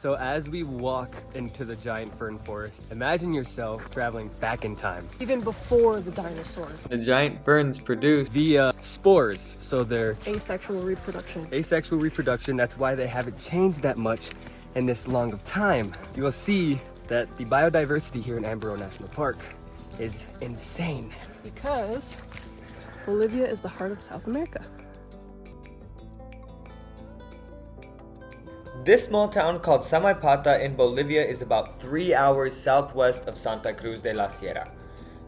So as we walk into the Giant Fern Forest, imagine yourself traveling back in time. Even before the dinosaurs. The giant ferns produce via spores, so they're Asexual reproduction. asexual reproduction. That's why they haven't changed that much in this long of time. You will see that the biodiversity here in Amboro National Park is insane. Because Bolivia is the heart of South America. This small town called Samaipata in Bolivia is about 3 hours southwest of Santa Cruz de la Sierra.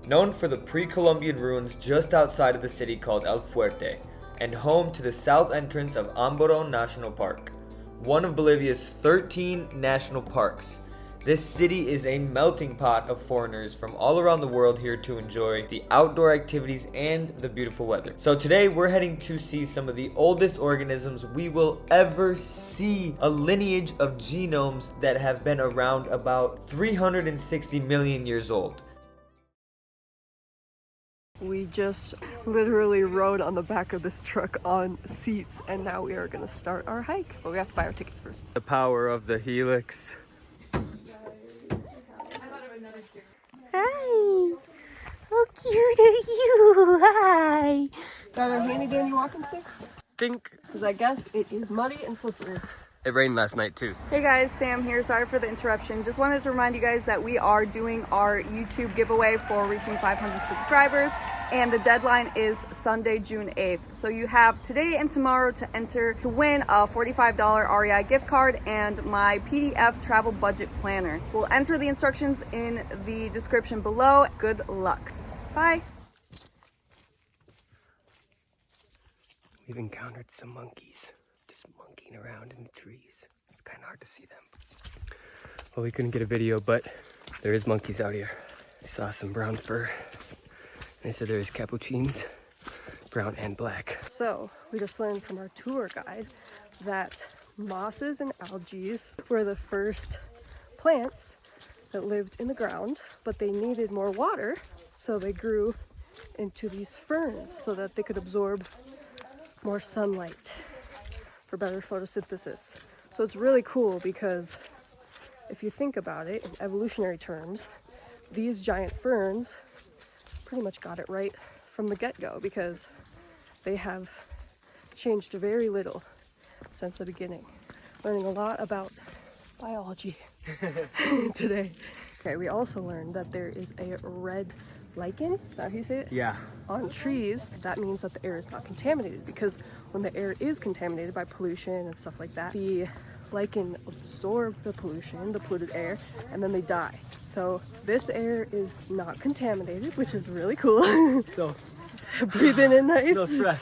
Known for the pre-Columbian ruins just outside of the city called El Fuerte, and home to the south entrance of Amboro National Park, one of Bolivia's 13 national parks. This city is a melting pot of foreigners from all around the world here to enjoy the outdoor activities and the beautiful weather. So today we're heading to see some of the oldest organisms we will ever see, a lineage of genomes that have been around about 360 million years old. We just literally rode on the back of this truck on seats, and now we are gonna start our hike. But we have to buy our tickets first. The power of the helix. Hi! How cute are you? Hi! Got our handy dandy walking sticks? Think. Because I guess it is muddy and slippery. It rained last night too. Hey guys, Sam here. Sorry for the interruption. Just wanted to remind you guys that we are doing our YouTube giveaway for reaching 500 subscribers, and the deadline is Sunday, June 8th. So you have today and tomorrow to enter to win a $45 REI gift card and my PDF travel budget planner. We'll enter the instructions in the description below. Good luck. Bye. We've encountered some monkeys just monkeying around in the trees. It's kind of hard to see them. Well, we couldn't get a video, but there is monkeys out here. I saw some brown fur. They said there's capuchins, brown and black. So we just learned from our tour guide that mosses and algae were the first plants that lived in the ground, but they needed more water, so they grew into these ferns so that they could absorb more sunlight for better photosynthesis. So it's really cool because if you think about it in evolutionary terms, these giant ferns pretty much got it right from the get-go because they have changed very little since the beginning. Learning a lot about biology today. Okay, we also learned that there is a red lichen, is that how you say it? Yeah. On trees. That means that the air is not contaminated, because when the air is contaminated by pollution and stuff like that, the lichen absorb the pollution, the polluted air, and then they die. So this air is not contaminated, which is really cool. So breathing in nice. so fresh.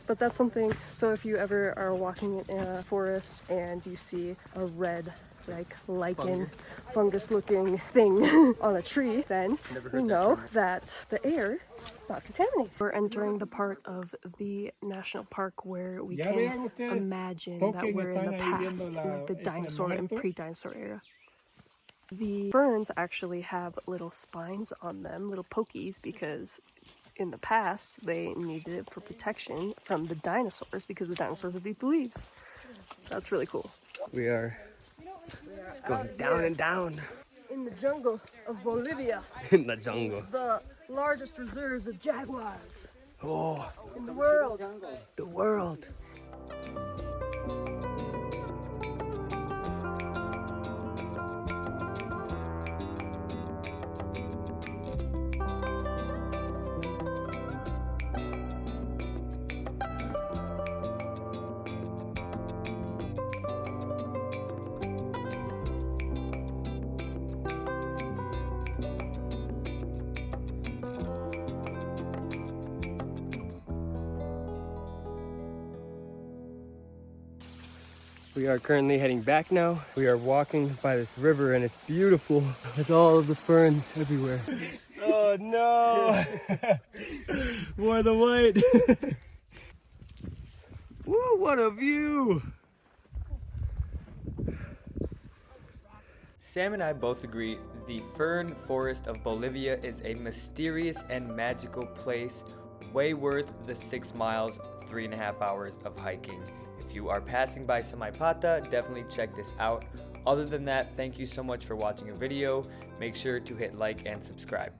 But that's something, so if you ever are walking in a forest and you see a red like lichen, fungus looking thing on a tree, then we know that the air is not contaminated. We're entering the part of the national park where we can imagine that we're in the past, in like the dinosaur and pre-dinosaur era. The ferns actually have little spines on them, little pokies, because in the past they needed it for protection from the dinosaurs, because the dinosaurs would eat the leaves. That's really cool. We are going down and down In the jungle of Bolivia, in the jungle. the largest reserves of jaguars Oh, in the world. the world. We are currently heading back now. We are walking by this river and it's beautiful with all of the ferns everywhere. Oh no! More than white. Woo, what a view! Sam and I both agree the Fern Forest of Bolivia is a mysterious and magical place, way worth the 6 miles, 3.5 hours of hiking if you are passing by Samaipata, definitely check this out. Other than that, thank you so much for watching our video. Make sure to hit like and subscribe.